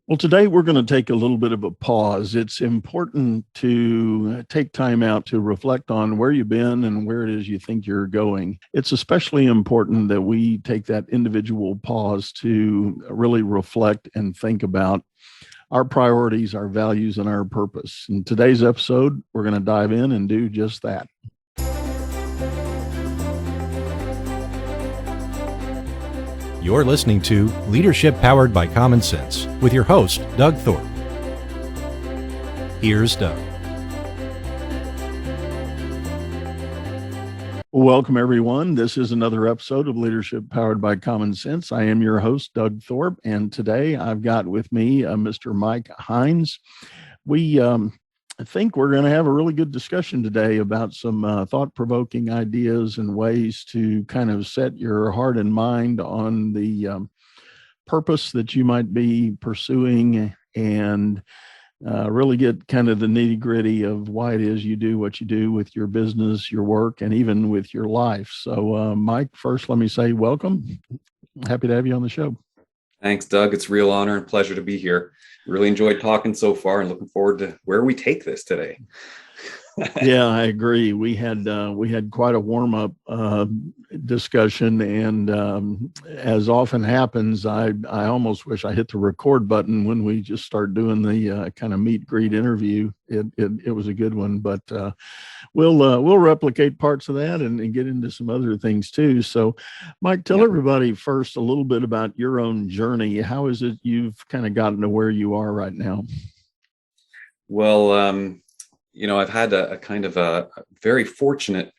Well, today we're going to take a little bit of a pause. It's important to take time out to reflect on where you've been and where it is you think you're going. It's especially important that we take that individual pause to really reflect and think about our priorities, our values, and our purpose. In today's episode, we're going to dive in and do just that. You're listening to Leadership Powered by Common Sense with your host, Doug Thorpe. Here's Doug. Welcome, everyone. This is another episode of Leadership Powered by Common Sense. I am your host, Doug Thorpe, and today I've got with me Mr. Mike Hynes. I think we're going to have a really good discussion today about some thought-provoking ideas and ways to kind of set your heart and mind on the purpose that you might be pursuing and really get kind of the nitty-gritty of why it is you do what you do with your business, your work, and even with your life. So, Mike, first, let me say welcome. Happy to have you on the show. Thanks, Doug. It's a real honor and pleasure to be here. Really enjoyed talking so far and looking forward to where we take this today. Yeah, I agree. We had quite a warm-up discussion, and as often happens, I almost wish I hit the record button when we just start doing the kind of meet greet interview. It was a good one, but we'll replicate parts of that and get into some other things too. So, Mike, tell everybody first a little bit about your own journey. How is it you've kind of gotten to where you are right now? Well, I've had a kind of a very fortunate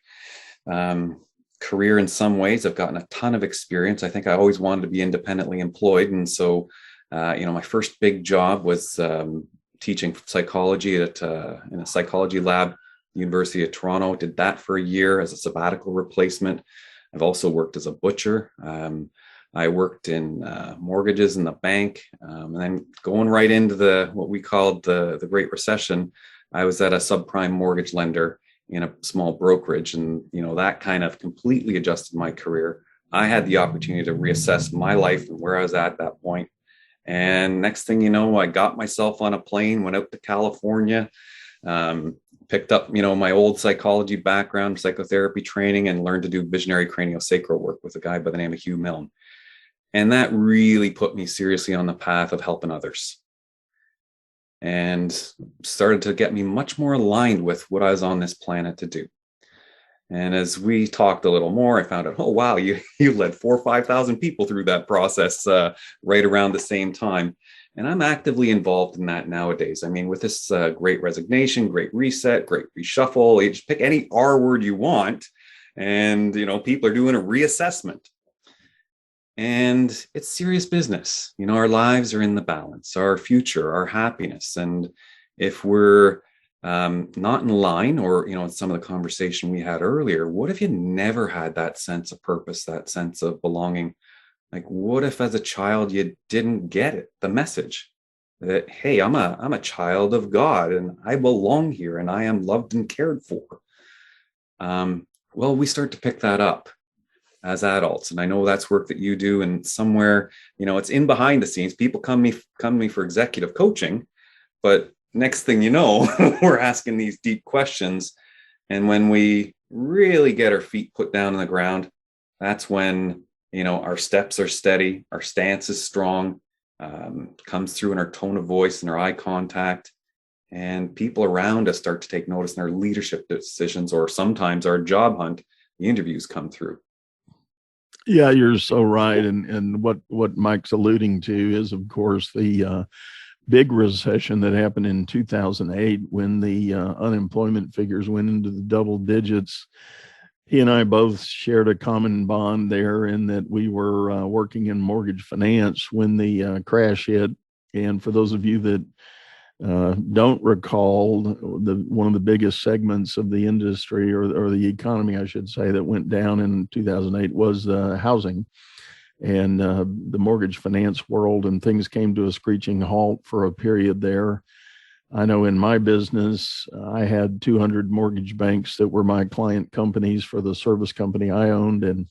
career in some ways. I've gotten a ton of experience. I think I always wanted to be independently employed. And so, my first big job was teaching psychology in a psychology lab, University of Toronto. Did that for a year as a sabbatical replacement. I've also worked as a butcher. I worked in mortgages in the bank, and then going right into what we called the Great Recession. I was at a subprime mortgage lender in a small brokerage, and that kind of completely adjusted my career. I had the opportunity to reassess my life and where I was at that point. And next thing you know, I got myself on a plane, went out to California, picked up my old psychology background, psychotherapy training, and learned to do visionary craniosacral work with a guy by the name of Hugh Milne. And that really put me seriously on the path of helping others, and started to get me much more aligned with what I was on this planet to do. And as we talked a little more, I found out, oh, wow, you led 4,000 or 5,000 people through that process right around the same time. And I'm actively involved in that nowadays. I mean, with this great resignation, great reset, great reshuffle, you just pick any R word you want. And, people are doing a reassessment. And it's serious business. Our lives are in the balance, our future, our happiness. And if we're not in line, or, in some of the conversation we had earlier, what if you never had that sense of purpose, that sense of belonging? Like, what if as a child you didn't get it, the message that, hey, I'm a child of God and I belong here and I am loved and cared for? Well, we start to pick that up as adults. And I know that's work that you do, and somewhere, it's in behind the scenes. People come to me for executive coaching, but next thing you know, we're asking these deep questions. And when we really get our feet put down on the ground, that's when, our steps are steady, our stance is strong, comes through in our tone of voice and our eye contact. And people around us start to take notice in our leadership decisions, or sometimes our job hunt, the interviews come through. Yeah, you're so right. And what Mike's alluding to is, of course, the big recession that happened in 2008 when the unemployment figures went into the double digits. He and I both shared a common bond there in that we were working in mortgage finance when the crash hit. And for those of you that don't recall, one of the biggest segments of the industry or the economy, I should say, that went down in 2008 was housing and the mortgage finance world, and things came to a screeching halt for a period there. I know in my business, I had 200 mortgage banks that were my client companies for the service company I owned, and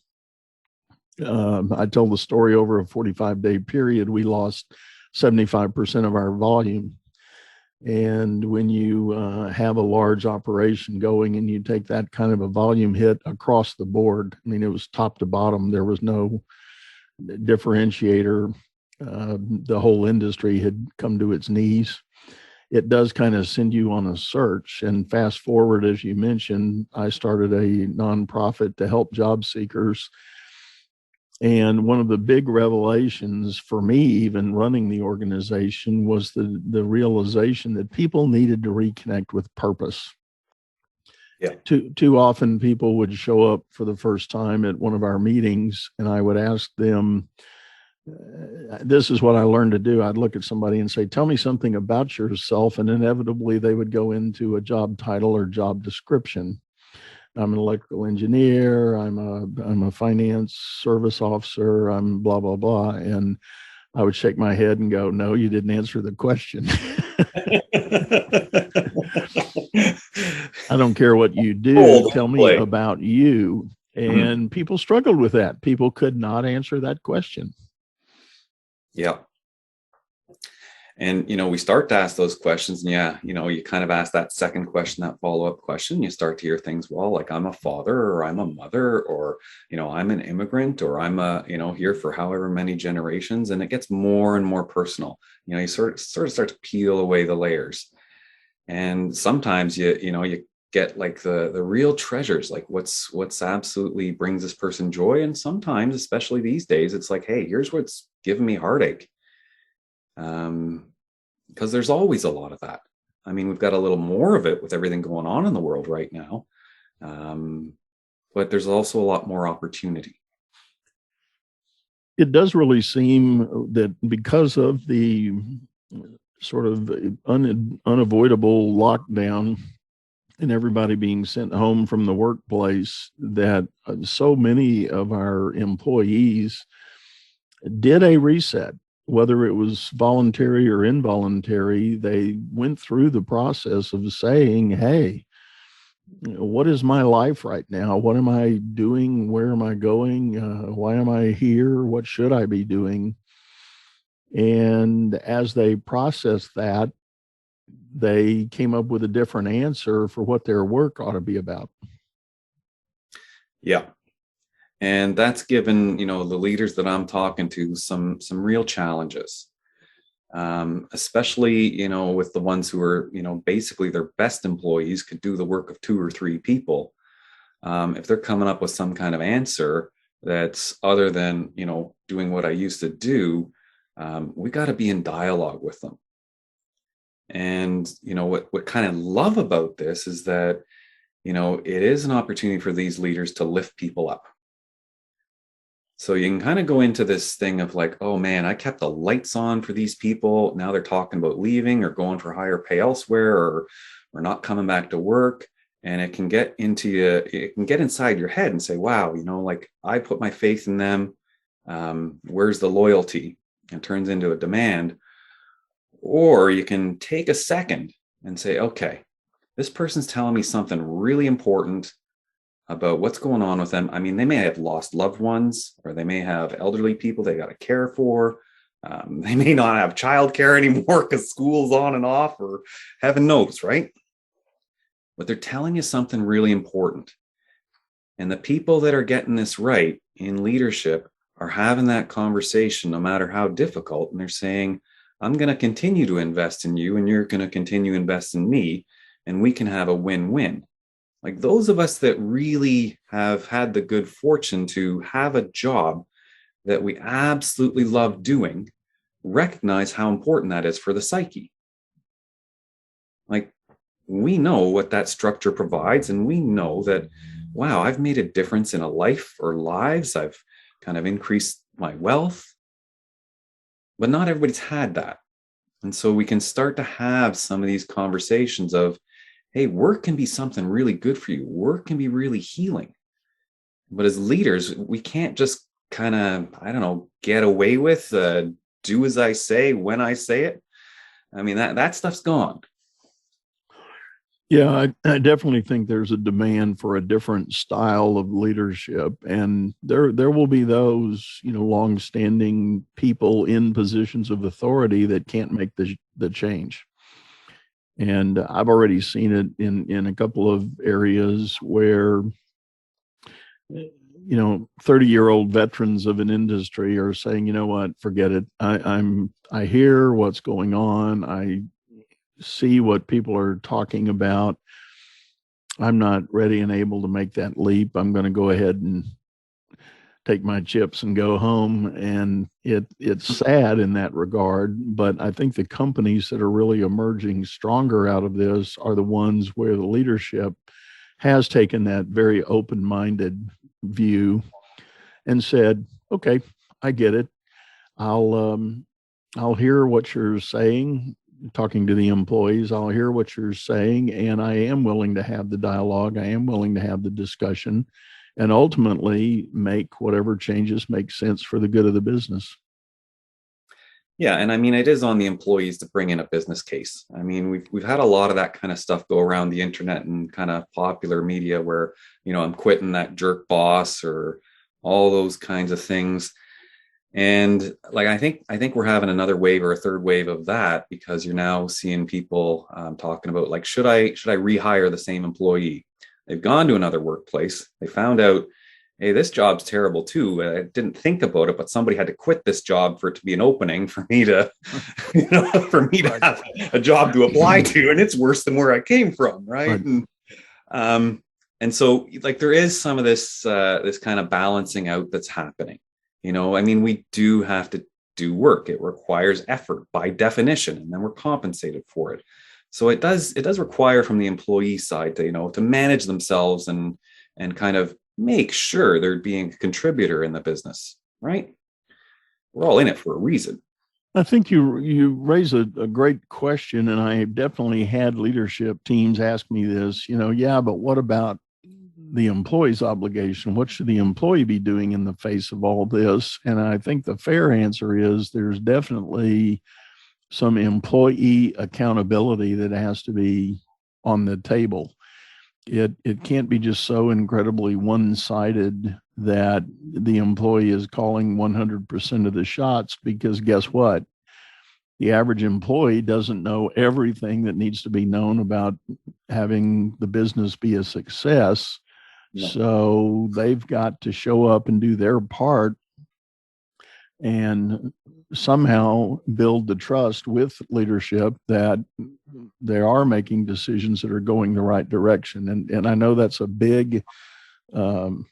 I told the story over a 45-day period. We lost 75% of our volume. And when you have a large operation going and you take that kind of a volume hit across the board, I mean, it was top to bottom. There was no differentiator. The whole industry had come to its knees. It does kind of send you on a search. And fast forward, as you mentioned, I started a nonprofit to help job seekers. And one of the big revelations for me, even running the organization, was the realization that people needed to reconnect with purpose. Yeah. Too often people would show up for the first time at one of our meetings, and I would ask them, this is what I learned to do. I'd look at somebody and say, tell me something about yourself. And inevitably they would go into a job title or job description. I'm an electrical engineer. I'm a finance service officer. I'm blah, blah, blah. And I would shake my head and go, no, you didn't answer the question. I don't care what you do. Tell me about you. And people struggled with that. People could not answer that question. Yeah. And, we start to ask those questions, and you kind of ask that second question, that follow-up question. You start to hear things, well, like I'm a father, or I'm a mother, or, I'm an immigrant, or I'm here for however many generations. And it gets more and more personal. You sort of start to peel away the layers. And sometimes you get like the real treasures, like what's absolutely brings this person joy. And sometimes, especially these days, it's like, hey, here's what's giving me heartache. Because there's always a lot of that. I mean, we've got a little more of it with everything going on in the world right now. But there's also a lot more opportunity. It does really seem that because of the sort of unavoidable lockdown and everybody being sent home from the workplace, that so many of our employees did a reset. Whether it was voluntary or involuntary, they went through the process of saying, hey, what is my life right now? What am I doing? Where am I going? Why am I here? What should I be doing? And as they processed that, they came up with a different answer for what their work ought to be about. Yeah. And that's given, the leaders that I'm talking to some real challenges, especially, with the ones who are, basically their best employees could do the work of 2 or 3 people. If they're coming up with some kind of answer that's other than, doing what I used to do, we got to be in dialogue with them. And, what kind of love about this is that, it is an opportunity for these leaders to lift people up. So you can kind of go into this thing of like, oh man, I kept the lights on for these people. Now they're talking about leaving or going for higher pay elsewhere, or not coming back to work. And it can get into you, it can get inside your head and say, wow, like I put my faith in them. Where's the loyalty? It turns into a demand. Or you can take a second and say, okay, this person's telling me something really important about what's going on with them. I mean, they may have lost loved ones, or they may have elderly people they got to care for. They may not have childcare anymore because school's on and off, or heaven knows, right? But they're telling you something really important. And the people that are getting this right in leadership are having that conversation no matter how difficult. And they're saying, I'm going to continue to invest in you, and you're going to continue to invest in me, and we can have a win-win. Like those of us that really have had the good fortune to have a job that we absolutely love doing, recognize how important that is for the psyche. Like we know what that structure provides, and we know that, wow, I've made a difference in a life or lives. I've kind of increased my wealth, but not everybody's had that. And so we can start to have some of these conversations of, hey, work can be something really good for you. Work can be really healing. But as leaders, we can't just kind of, get away with do as I say when I say it. I mean, that stuff's gone. Yeah, I definitely think there's a demand for a different style of leadership, and there will be those, longstanding people in positions of authority that can't make the change. And I've already seen it in a couple of areas where 30-year-old veterans of an industry are saying, you know what, forget it. I hear what's going on. I see what people are talking about. I'm not ready and able to make that leap. I'm going to go ahead and take my chips and go home. And it's sad in that regard, but I think the companies that are really emerging stronger out of this are the ones where the leadership has taken that very open-minded view and said, okay, I get it. I'll hear what you're saying, talking to the employees. I'll hear what you're saying, and I am willing to have the dialogue. I am willing to have the discussion, and ultimately make whatever changes make sense for the good of the business. Yeah, and I mean, it is on the employees to bring in a business case. I mean, we've had a lot of that kind of stuff go around the internet and kind of popular media where, I'm quitting that jerk boss or all those kinds of things. And like I think we're having another wave or a third wave of that, because you're now seeing people talking about, like, should I rehire the same employee? They've gone to another workplace. They found out, hey, this job's terrible too. I didn't think about it, but somebody had to quit this job for it to be an opening for me to, for me to have a job to apply to, and it's worse than where I came from, right? And so, like, there is some of this kind of balancing out that's happening. I mean, we do have to do work. It requires effort by definition, and then we're compensated for it. So it does require from the employee side to manage themselves and kind of make sure they're being a contributor in the business, right? We're all in it for a reason. I think you raise a great question, and I definitely had leadership teams ask me this. Yeah, but what about the employee's obligation? What should the employee be doing in the face of all this? And I think the fair answer is there's definitely some employee accountability that has to be on the table. It can't be just so incredibly one-sided that the employee is calling 100% of the shots, because guess what? The average employee doesn't know everything that needs to be known about having the business be a success. No. So they've got to show up and do their part and somehow build the trust with leadership that they are making decisions that are going the right direction. And I know that's a big hypothetical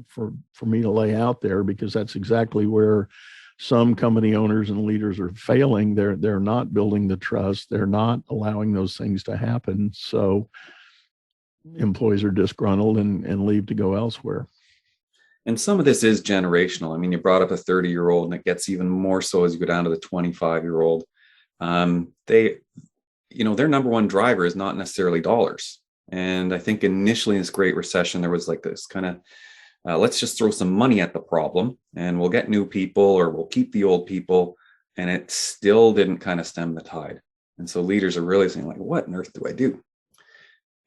for me to lay out there, because that's exactly where some company owners and leaders are failing. They're not building the trust. They're not allowing those things to happen. So employees are disgruntled and leave to go elsewhere. And some of this is generational. I mean, you brought up a 30-year-old, and it gets even more so as you go down to the 25-year-old. Their number one driver is not necessarily dollars. And I think initially in this Great Recession, there was like this kind of, let's just throw some money at the problem and we'll get new people or we'll keep the old people. And it still didn't kind of stem the tide. And so leaders are really saying, like, what on earth do I do?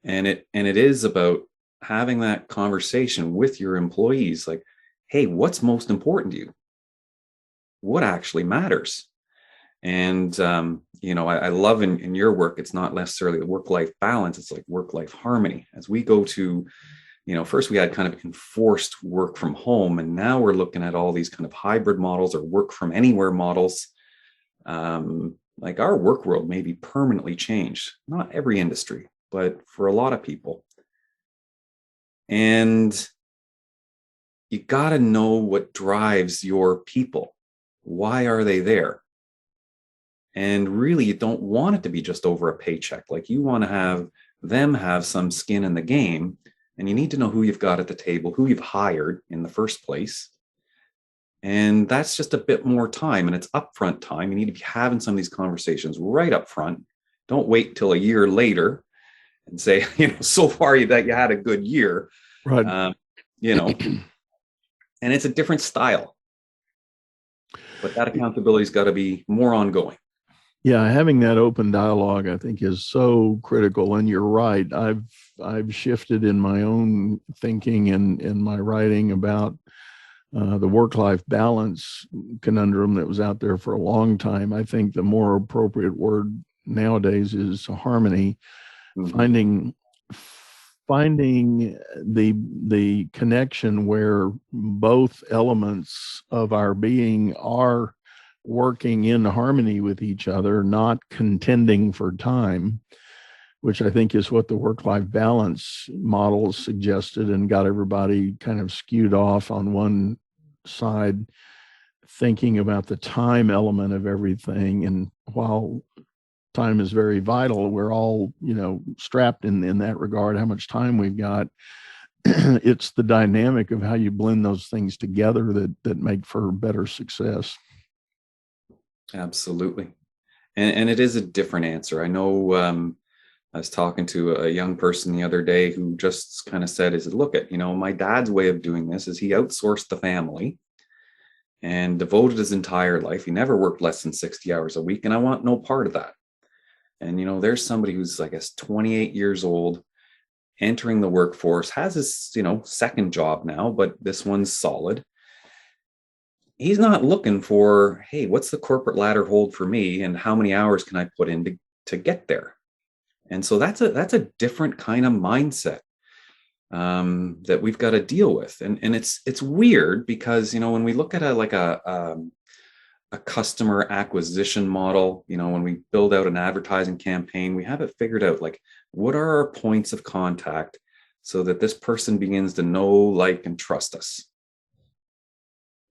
And it is about having that conversation with your employees, like, hey, what's most important to you? What actually matters? And, I love in your work, it's not necessarily the work-life balance, it's like work-life harmony. As we go to, first we had kind of enforced work from home, and now we're looking at all these kind of hybrid models or work from anywhere models. Like, our work world may be permanently changed, not every industry, but for a lot of people. And you got to know what drives your people. Why are they there? And really, you don't want it to be just over a paycheck. Like, you want to have them have some skin in the game, and you need to know who you've got at the table, who you've hired in the first place. And that's just a bit more time, and it's upfront time. You need to be having some of these conversations right up front. Don't wait till a year later and say, so far that you had a good year. Right. And it's a different style, but that accountability's got to be more ongoing. Yeah, having that open dialogue, I think, is so critical. And you're right. I've shifted in my own thinking and in my writing about the work-life balance conundrum that was out there for a long time. I think the more appropriate word nowadays is harmony. Mhm. Finding the connection where both elements of our being are working in harmony with each other, not contending for time, which I think is what the work-life balance model suggested and got everybody kind of skewed off on one side, thinking about the time element of everything. And while time is very vital, we're all, strapped in that regard, how much time we've got. It's the dynamic of how you blend those things together that make for better success. Absolutely. And it is a different answer. I know I was talking to a young person the other day who just kind of said, look at, my dad's way of doing this is he outsourced the family and devoted his entire life. He never worked less than 60 hours a week. And I want no part of that. And, there's somebody who's, I guess, 28 years old, entering the workforce, has his, second job now, but this one's solid. He's not looking for, hey, what's the corporate ladder hold for me and how many hours can I put in to get there? And so that's a different kind of mindset that we've got to deal with. And it's weird because, when we look at a customer acquisition model, when we build out an advertising campaign, we have it figured out, like, what are our points of contact so that this person begins to know, like, and trust us.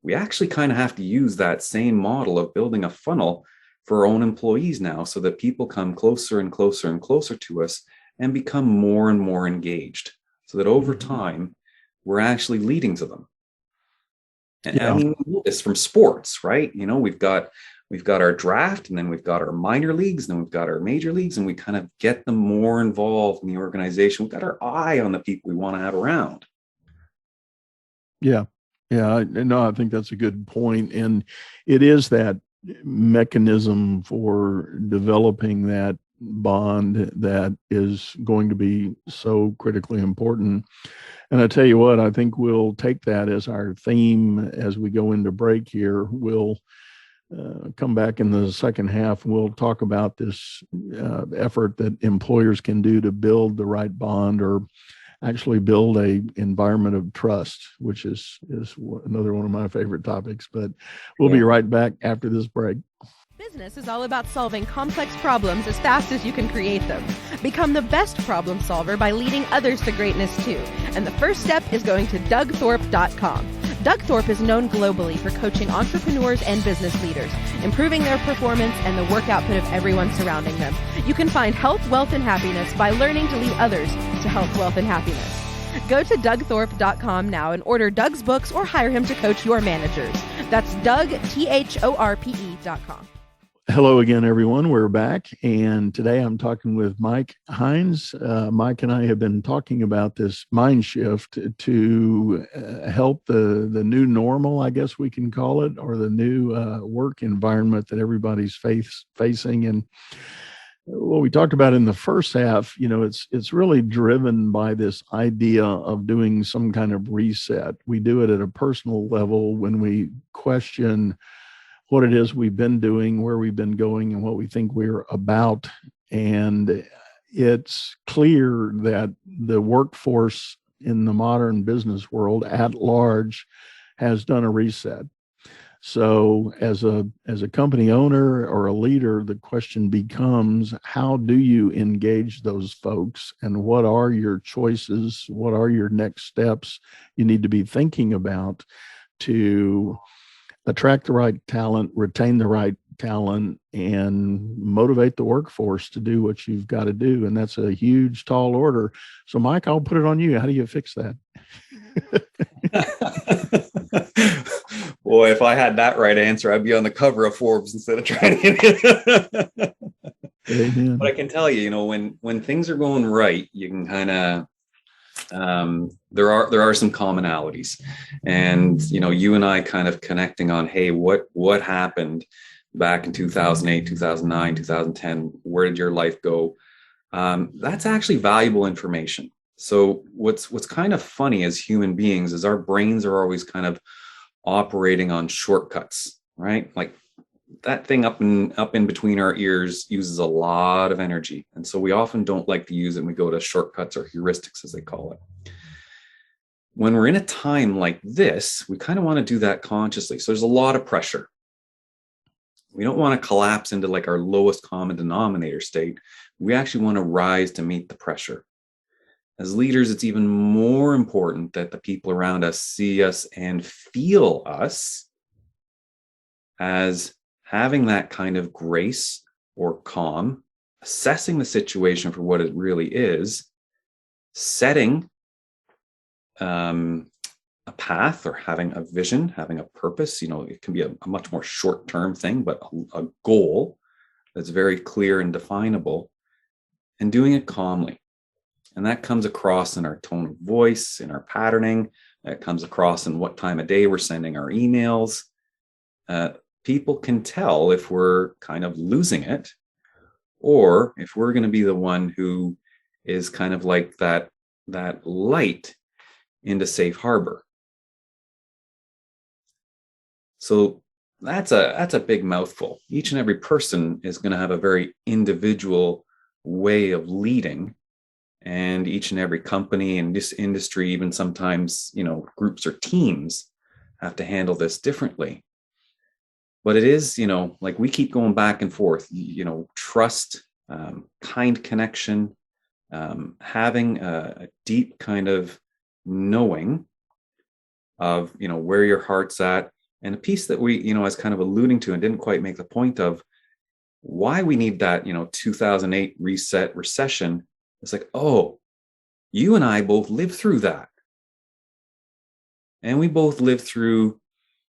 We actually kind of have to use that same model of building a funnel for our own employees now, so that people come closer and closer and closer to us and become more and more engaged, so that over time we're actually leading to them. And Yeah. I mean, this from sports, right? We've got our draft, and then we've got our minor leagues, and then we've got our major leagues, and we kind of get them more involved in the organization. We've got our eye on the people we want to have around. Yeah. Yeah. No, I think that's a good point. And it is that mechanism for developing that bond that is going to be so critically important. And I tell you what, I think we'll take that as our theme as we go into break here. We'll come back in the second half. We'll talk about this effort that employers can do to build the right bond, or actually build a environment of trust, which is another one of my favorite topics. But we'll be right back after this break. Business is all about solving complex problems as fast as you can create them. Become the best problem solver by leading others to greatness too. And the first step is going to DougThorpe.com. Doug Thorpe is known globally for coaching entrepreneurs and business leaders, improving their performance and the work output of everyone surrounding them. You can find health, wealth, and happiness by learning to lead others to health, wealth, and happiness. Go to DougThorpe.com now and order Doug's books or hire him to coach your managers. That's DougThorpe.com. Hello again, everyone. We're back, and today I'm talking with Mike Hynes. Mike and I have been talking about this mind shift to help the new normal, I guess we can call it, or the new work environment that everybody's facing. And what we talked about in the first half, it's really driven by this idea of doing some kind of reset. We do it at a personal level when we question what it is we've been doing, where we've been going, and what we think we're about. And it's clear that the workforce in the modern business world at large has done a reset. So as a company owner or a leader, the question becomes, how do you engage those folks, and what are your choices? What are your next steps you need to be thinking about to attract the right talent, retain the right talent, and motivate the workforce to do what you've got to do? And that's a huge, tall order. So, Mike, I'll put it on you. How do you fix that? Boy, if I had that right answer, I'd be on the cover of Forbes instead of trying to. Amen. But I can tell you, when things are going right, you can kind of there are some commonalities, and you and I kind of connecting on, hey, what happened back in 2008, 2009, 2010, where did your life go? That's actually valuable information. So what's kind of funny as human beings is our brains are always kind of operating on shortcuts, right? Like that thing up in between our ears uses a lot of energy. And so we often don't like to use it, and we go to shortcuts or heuristics, as they call it. When we're in a time like this, we kind of want to do that consciously. So there's a lot of pressure. We don't want to collapse into like our lowest common denominator state. We actually want to rise to meet the pressure. As leaders, it's even more important that the people around us see us and feel us as having that kind of grace or calm, assessing the situation for what it really is, setting a path or having a vision, having a purpose. It can be a much more short-term thing, but a goal that's very clear and definable, and doing it calmly. And that comes across in our tone of voice, in our patterning. That comes across in what time of day we're sending our emails. People can tell if we're kind of losing it, or if we're going to be the one who is kind of like that light into safe harbor. So that's a big mouthful. Each and every person is going to have a very individual way of leading, and each and every company in this industry, even sometimes, groups or teams, have to handle this differently. But it is, like we keep going back and forth, trust, kind connection, having a deep kind of knowing of, where your heart's at. And a piece that we, I was kind of alluding to and didn't quite make the point of why we need that, 2008 reset recession. It's like, oh, you and I both lived through that. And we both lived through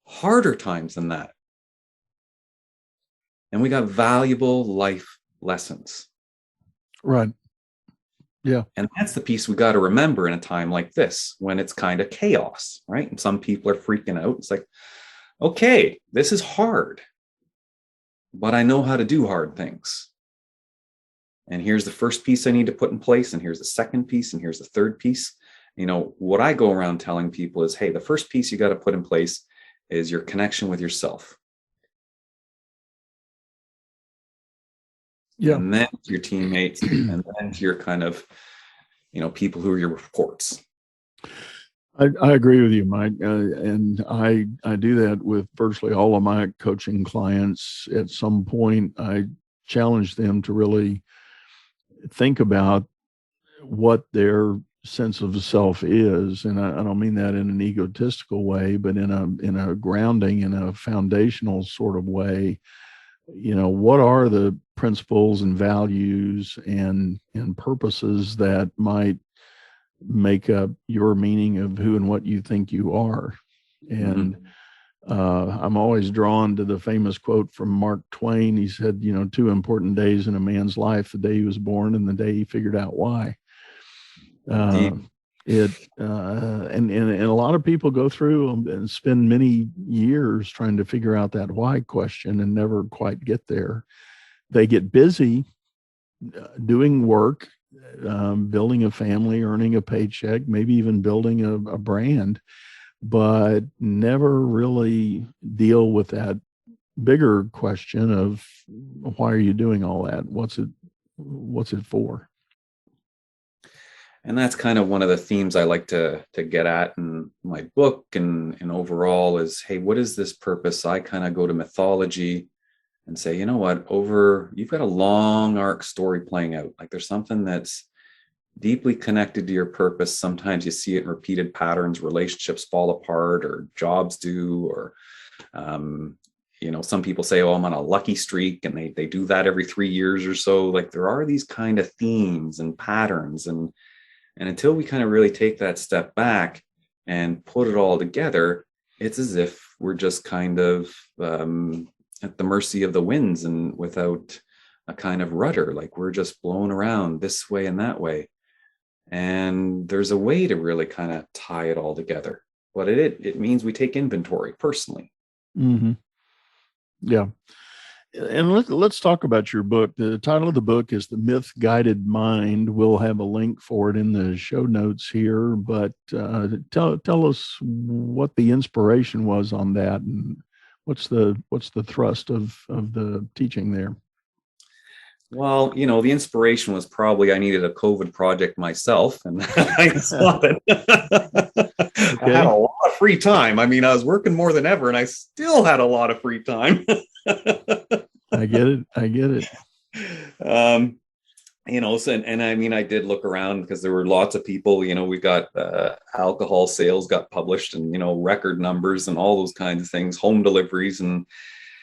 harder times than that. And we got valuable life lessons. Right. Yeah. And that's the piece we got to remember in a time like this, when it's kind of chaos, right? And some people are freaking out. It's like, okay, this is hard, but I know how to do hard things. And here's the first piece I need to put in place. And here's the second piece. And here's the third piece. What I go around telling people is, hey, the first piece you got to put in place is your connection with yourself. Yeah. And then to your teammates, and then to your kind of, people who are your reports. I agree with you, Mike. And I do that with virtually all of my coaching clients. At some point, I challenge them to really think about what their sense of self is. And I don't mean that in an egotistical way, but in a grounding, in a foundational sort of way. What are the principles and values and purposes that might make up your meaning of who and what you think you are? And I'm always drawn to the famous quote from Mark Twain. He said, 2 important days in a man's life: the day he was born and the day he figured out why. And a lot of people go through and spend many years trying to figure out that why question and never quite get there. They get busy doing work, building a family, earning a paycheck, maybe even building a brand, but never really deal with that bigger question of why are you doing all that? What's it for? And that's kind of one of the themes I like to get at in my book and overall is, hey, what is this purpose? I kind of go to mythology and say, you know what, you've got a long arc story playing out. Like there's something that's deeply connected to your purpose. Sometimes you see it in repeated patterns, relationships fall apart, or jobs do, or, some people say, oh, I'm on a lucky streak, and they do that every 3 years or so. Like there are these kind of themes and patterns, and until we kind of really take that step back and put it all together, it's as if we're just kind of at the mercy of the winds and without a kind of rudder, like we're just blown around this way and that way. And there's a way to really kind of tie it all together. But it means we take inventory personally. Mm-hmm. Yeah. And let's talk about your book. The title of the book is The Myth Guided Mind. We'll have a link for it in the show notes here, but tell us what the inspiration was on that, and what's the thrust of the teaching there. Well, the inspiration was probably I needed a COVID project myself, and I saw it. I had a lot of free time. I mean, I was working more than ever, and I still had a lot of free time. I get it. So, and I mean, I did look around because there were lots of people. We got alcohol sales got published, and record numbers and all those kinds of things, home deliveries, and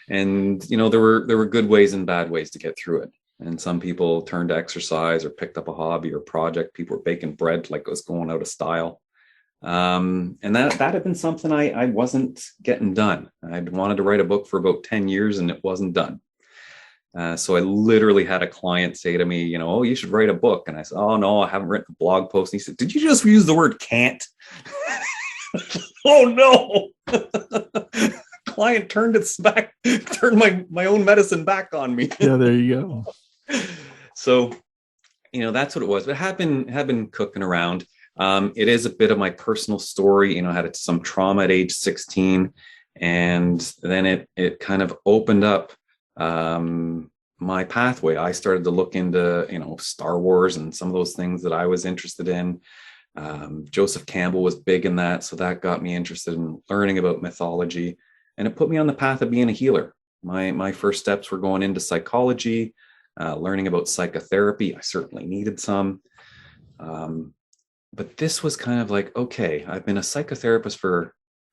there were good ways and bad ways to get through it. And some people turned to exercise or picked up a hobby or project. People were baking bread like it was going out of style. And that had been something I wasn't getting done. I'd wanted to write a book for about 10 years and it wasn't done. So I literally had a client say to me, oh, you should write a book. And I said, oh, no, I haven't written a blog post. And he said, did you just use the word can't? Oh, no. Client turned my own medicine back on me. Yeah, there you go. So, that's what it was. But had been cooking around. It is a bit of my personal story. I had some trauma at age 16, and then it kind of opened up my pathway. I started to look into Star Wars and some of those things that I was interested in. Joseph Campbell was big in that, so that got me interested in learning about mythology, and it put me on the path of being a healer. My first steps were going into psychology, learning about psychotherapy. I certainly needed some. But this was kind of like, okay, I've been a psychotherapist for a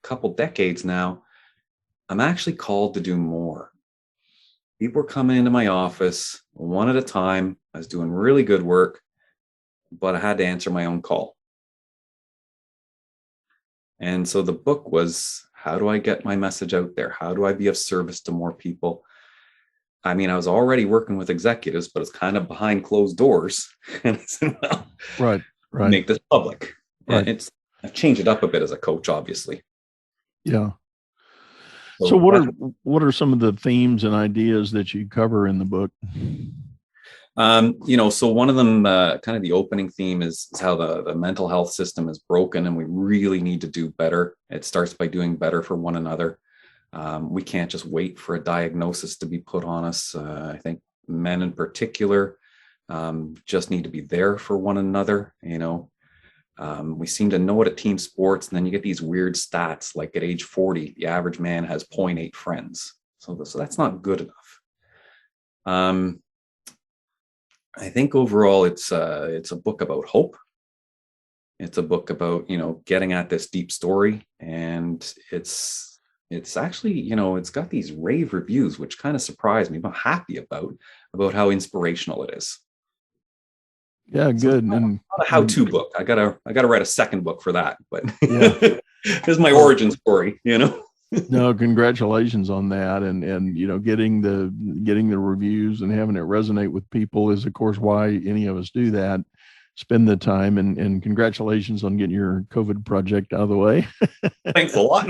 couple decades now. I'm actually called to do more. People were coming into my office one at a time. I was doing really good work, but I had to answer my own call. And so the book was, how do I get my message out there? How do I be of service to more people? I mean, I was already working with executives, but it's kind of behind closed doors. And I said, well, right. Make this public. Right. I've changed it up a bit as a coach, obviously. Yeah. So what are some of the themes and ideas that you cover in the book? So one of them, kind of the opening theme is how the mental health system is broken, and we really need to do better. It starts by doing better for one another. We can't just wait for a diagnosis to be put on us. I think men in particular just need to be there for one another. We seem to know it at team sports, and then you get these weird stats like at age 40, the average man has 0.8 friends. So that's not good enough. I think overall it's a book about hope. It's a book about, getting at this deep story, and it's actually, it's got these rave reviews, which kind of surprised me, but I'm happy about how inspirational it is. Yeah, good. So and not a how-to book. I gotta write a second book for that, but yeah. This is my origin story, No, congratulations on that, and getting the reviews and having it resonate with people is, of course, why any of us do that. Spend the time, and congratulations on getting your COVID project out of the way. Thanks a lot.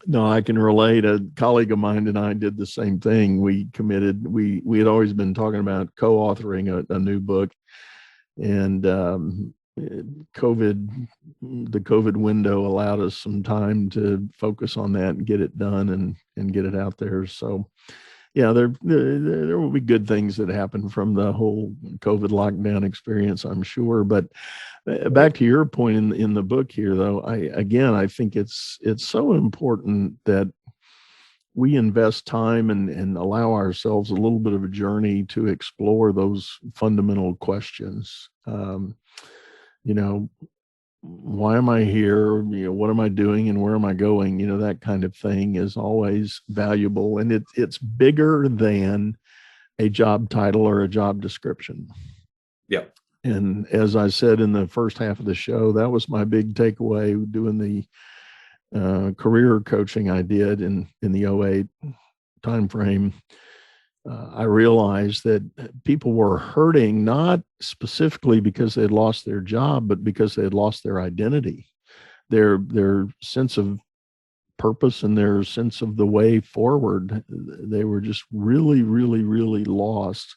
No, I can relate. A colleague of mine and I did the same thing. We had always been talking about co-authoring a new book, and the COVID window allowed us some time to focus on that and get it done and get it out there. So yeah, there will be good things that happen from the whole COVID lockdown experience, I'm sure. But back to your point in the book here, though, I think it's so important that we invest time and allow ourselves a little bit of a journey to explore those fundamental questions. Why am I here? What am I doing and where am I going? That kind of thing is always valuable, and it's bigger than a job title or a job description. Yeah. And as I said in the first half of the show, that was my big takeaway doing the career coaching I did in the 2008 timeframe. I realized that people were hurting, not specifically because they had lost their job, but because they had lost their identity, their sense of purpose and their sense of the way forward. They were just really, really, really lost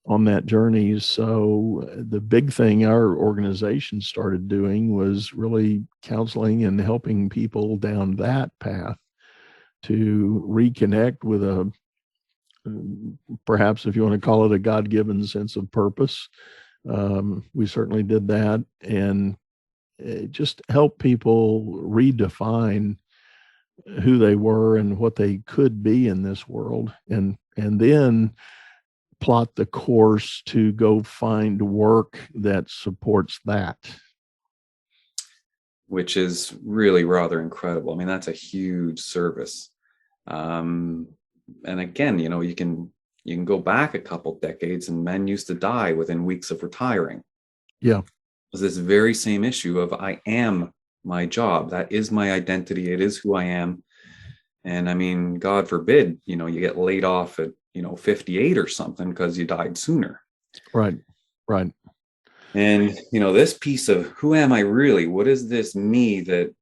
on that journey. So the big thing our organization started doing was really counseling and helping people down that path to reconnect with a, perhaps if you want to call it, a God-given sense of purpose. We certainly did that, and just help people redefine who they were and what they could be in this world, and then plot the course to go find work that supports that. Which is really rather incredible. I mean, that's a huge service. And again, you can go back a couple decades, and men used to die within weeks of retiring. Yeah. It was this very same issue of, I am my job. That is my identity. It is who I am. And I mean, God forbid, you get laid off at, 58 or something because you died sooner. Right. And, this piece of who am I really? What is this me that,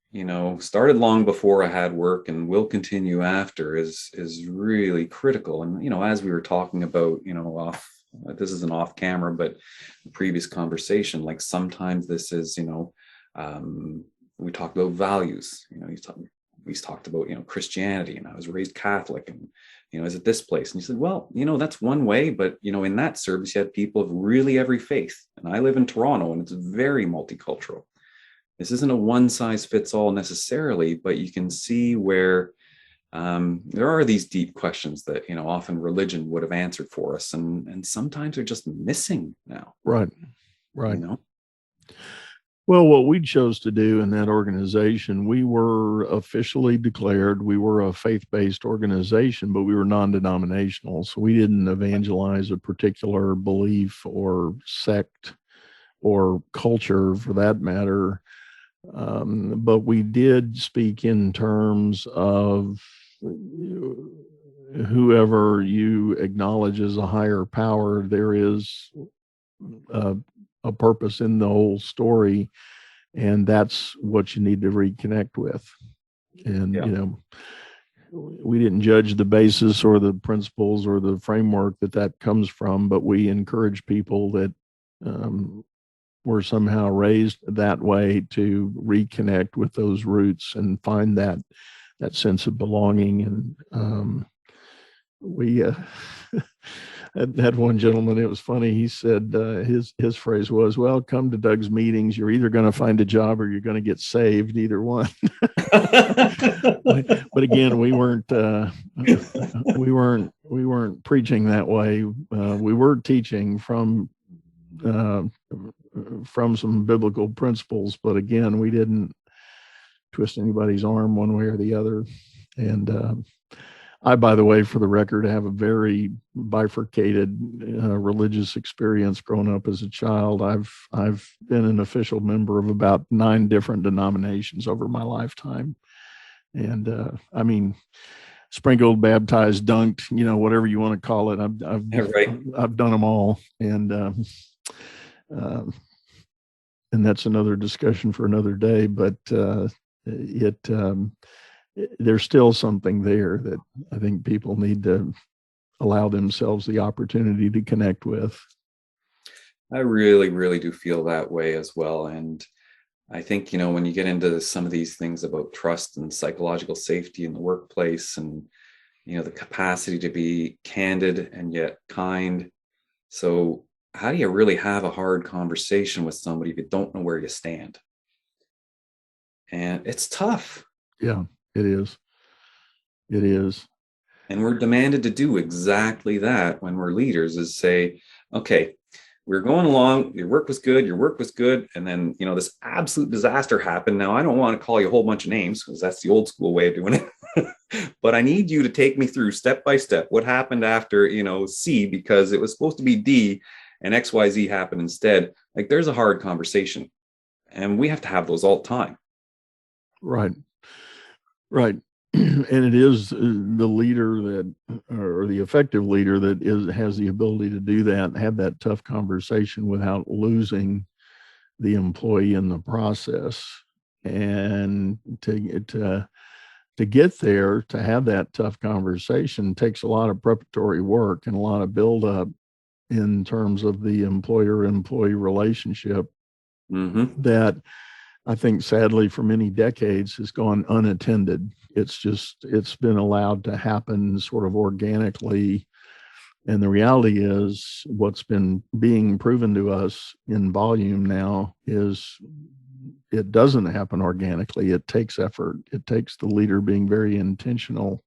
started long before I had work and will continue after is really critical. And, as we were talking about, this isn't off camera, but the previous conversation, like sometimes this is, we talked about values, we talked about, Christianity, and I was raised Catholic, and, is it this place? And you said, well, that's one way, but, in that service, you had people of really every faith. And I live in Toronto, and it's very multicultural. This isn't a one size fits all necessarily, but you can see where there are these deep questions that, often religion would have answered for us. And sometimes they're just missing now. Right. Well, what we chose to do in that organization, we were officially declared, we were a faith-based organization, but we were non-denominational. So we didn't evangelize a particular belief or sect or culture for that matter. But we did speak in terms of whoever you acknowledge as a higher power, there is a purpose in the whole story, and that's what you need to reconnect with. And we didn't judge the basis or the principles or the framework that comes from, but we encourage people that were somehow raised that way to reconnect with those roots and find that sense of belonging. And we had one gentleman, it was funny, he said his phrase was, well, come to Doug's meetings, you're either going to find a job or you're going to get saved, either one. But again, we weren't preaching that way. We were teaching from some biblical principles, but again, we didn't twist anybody's arm one way or the other. And I, by the way, for the record, have a very bifurcated religious experience growing up as a child. I've been an official member of about 9 different denominations over my lifetime. And I mean, sprinkled, baptized, dunked, whatever you want to call it. I've done them all. And that's another discussion for another day, but there's still something there that I think people need to allow themselves the opportunity to connect with. I really, really do feel that way as well. And I think, when you get into some of these things about trust and psychological safety in the workplace, and, the capacity to be candid and yet kind. So how do you really have a hard conversation with somebody if you don't know where you stand? And it's tough. Yeah, it is. It is. And we're demanded to do exactly that when we're leaders, is say, okay, we're going along, your work was good. And then, this absolute disaster happened. Now, I don't want to call you a whole bunch of names because that's the old school way of doing it. But I need you to take me through step by step what happened after, C, because it was supposed to be D and XYZ happened instead. Like, there's a hard conversation, and we have to have those all the time. Right. And it is the leader or the effective leader that has the ability to do that and have that tough conversation without losing the employee in the process, and to to get there, to have that tough conversation takes a lot of preparatory work and a lot of buildup in terms of the employer-employee relationship that I think sadly for many decades has gone unattended. It's been allowed to happen sort of organically. And the reality is what's been being proven to us in volume now is it doesn't happen organically. It takes effort. It takes the leader being very intentional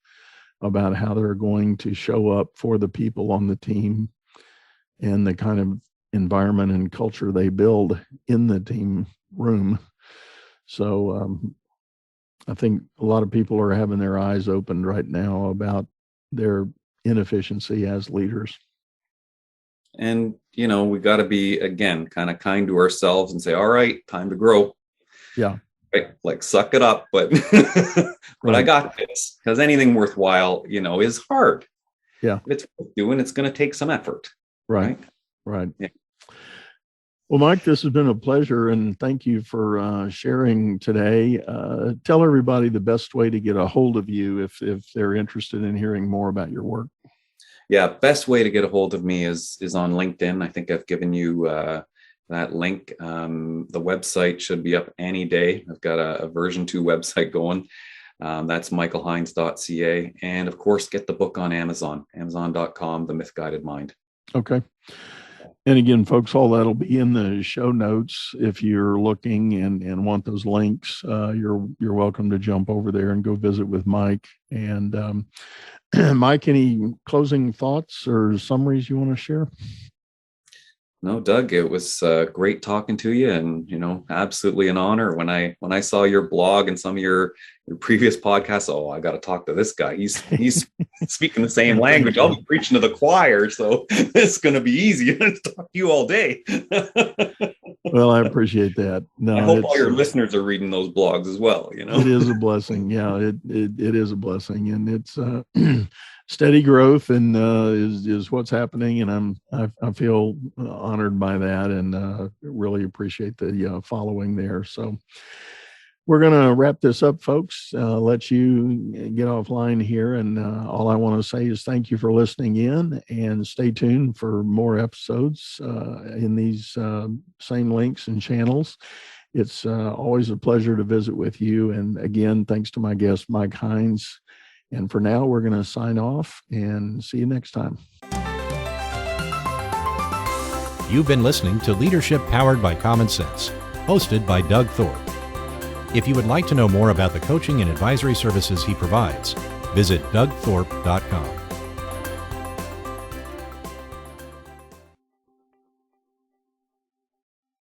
about how they're going to show up for the people on the team and the kind of environment and culture they build in the team room. So I think a lot of people are having their eyes opened right now about their inefficiency as leaders. And, we got to be, again, kind of kind to ourselves and say, all right, time to grow. Yeah. Right? Like, suck it up, but but I got this, because anything worthwhile, is hard. Yeah. If it's worth doing, it's going to take some effort. Right. Yeah. Well, Mike, this has been a pleasure, and thank you for sharing today. Tell everybody the best way to get a hold of you if they're interested in hearing more about your work. Yeah, best way to get a hold of me is on LinkedIn. I think I've given you that link. The website should be up any day. I've got a version 2 website going. That's michaelhynes.ca. And of course, get the book on Amazon, amazon.com, The Myth Guided Mind. Okay. And again, folks, all that'll be in the show notes. If you're looking and want those links, you're welcome to jump over there and go visit with Mike. And Mike, any closing thoughts or summaries you want to share? No, Doug, it was great talking to you, and absolutely an honor. When I saw your blog and some of your previous podcasts, I got to talk to this guy. He's speaking the same language. I'll be preaching to the choir, so it's going to be easy to talk to you all day. Well, I appreciate that. No, I hope all your listeners are reading those blogs as well. It is a blessing. Yeah, it is a blessing, and it's steady growth, and is what's happening. And I feel honored by that, and really appreciate the following there. So we're going to wrap this up, folks. Let you get offline here, and all I want to say is thank you for listening in, and stay tuned for more episodes in these same links and channels. It's always a pleasure to visit with you. And again, thanks to my guest, Mike Hynes. And for now, we're going to sign off and see you next time. You've been listening to Leadership Powered by Common Sense, hosted by Doug Thorpe. If you would like to know more about the coaching and advisory services he provides, visit dougthorpe.com.